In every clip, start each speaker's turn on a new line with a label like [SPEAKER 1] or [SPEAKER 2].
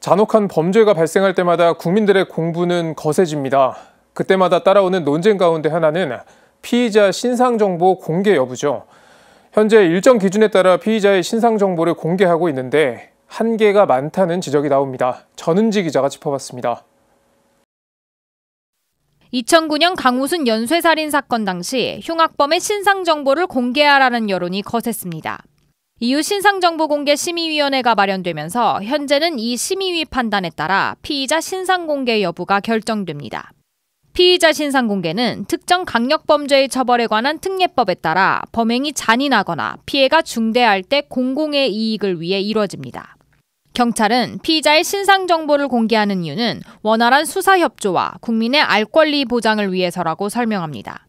[SPEAKER 1] 잔혹한 범죄가 발생할 때마다 국민들의 공분은 거세집니다. 그때마다 따라오는 논쟁 가운데 하나는 피의자 신상정보 공개 여부죠. 현재 일정 기준에 따라 피의자의 신상정보를 공개하고 있는데 한계가 많다는 지적이 나옵니다. 전은지 기자가 짚어봤습니다.
[SPEAKER 2] 2009년 강우순 연쇄살인 사건 당시 흉악범의 신상정보를 공개하라는 여론이 거셌습니다. 이후 신상정보공개심의위원회가 마련되면서 현재는 이 심의위 판단에 따라 피의자 신상공개 여부가 결정됩니다. 피의자 신상공개는 특정 강력범죄의 처벌에 관한 특례법에 따라 범행이 잔인하거나 피해가 중대할 때 공공의 이익을 위해 이루어집니다. 경찰은 피의자의 신상정보를 공개하는 이유는 원활한 수사협조와 국민의 알 권리 보장을 위해서라고 설명합니다.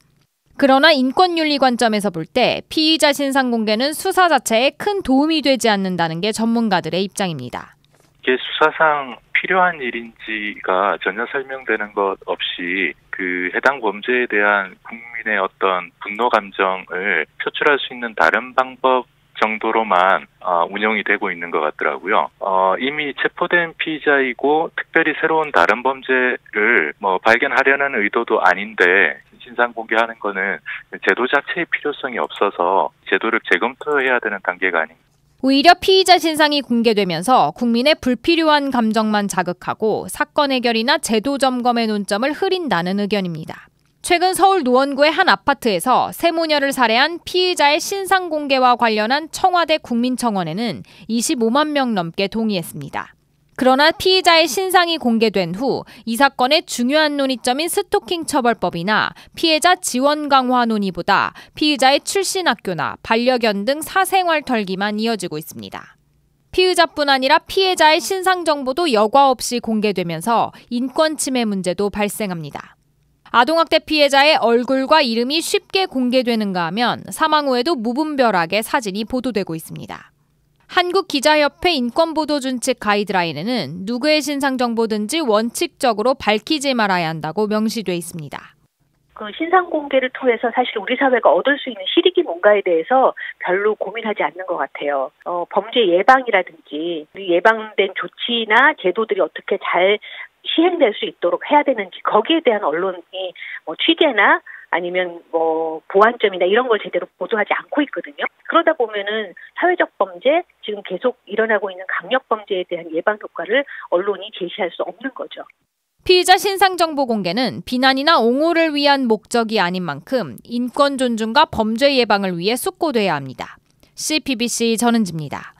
[SPEAKER 2] 그러나 인권윤리 관점에서 볼 때 피의자 신상 공개는 수사 자체에 큰 도움이 되지 않는다는 게 전문가들의 입장입니다.
[SPEAKER 3] 이게 수사상 필요한 일인지가 전혀 설명되는 것 없이 그 해당 범죄에 대한 국민의 어떤 분노 감정을 표출할 수 있는 다른 방법 정도로만 운영이 되고 있는 것 같더라고요. 이미 체포된 피의자이고 특별히 새로운 다른 범죄를 발견하려는 의도도 아닌데 신상 공개하는 거는 제도 자체의 필요성이 없어서 제도를 재검토해야 되는 단계가 아닌가.
[SPEAKER 2] 오히려 피의자 신상이 공개되면서 국민의 불필요한 감정만 자극하고 사건 해결이나 제도 점검의 논점을 흐린다는 의견입니다. 최근 서울 노원구의 한 아파트에서 세모녀를 살해한 피의자의 신상 공개와 관련한 청와대 국민청원에는 25만 명 넘게 동의했습니다. 그러나 피의자의 신상이 공개된 후 이 사건의 중요한 논의점인 스토킹 처벌법이나 피해자 지원 강화 논의보다 피의자의 출신 학교나 반려견 등 사생활 털기만 이어지고 있습니다. 피의자뿐 아니라 피해자의 신상 정보도 여과 없이 공개되면서 인권 침해 문제도 발생합니다. 아동학대 피해자의 얼굴과 이름이 쉽게 공개되는가 하면 사망 후에도 무분별하게 사진이 보도되고 있습니다. 한국기자협회 인권보도준칙 가이드라인에는 누구의 신상정보든지 원칙적으로 밝히지 말아야 한다고 명시돼 있습니다.
[SPEAKER 4] 그 신상 공개를 통해서 사실 우리 사회가 얻을 수 있는 실익이 뭔가에 대해서 별로 고민하지 않는 것 같아요. 범죄 예방이라든지 예방된 조치나 제도들이 어떻게 잘 시행될 수 있도록 해야 되는지 거기에 대한 언론이 취재나 아니면 보완점이나 이런 걸 제대로 보도하지 않고 있거든요. 그러다 보면은 사회적 범죄, 지금 계속 일어나고 있는 강력 범죄에 대한 예방 효과를 언론이 제시할 수 없는 거죠.
[SPEAKER 2] 피의자 신상정보 공개는 비난이나 옹호를 위한 목적이 아닌 만큼 인권 존중과 범죄 예방을 위해 숙고돼야 합니다. CBBC 전은지입니다.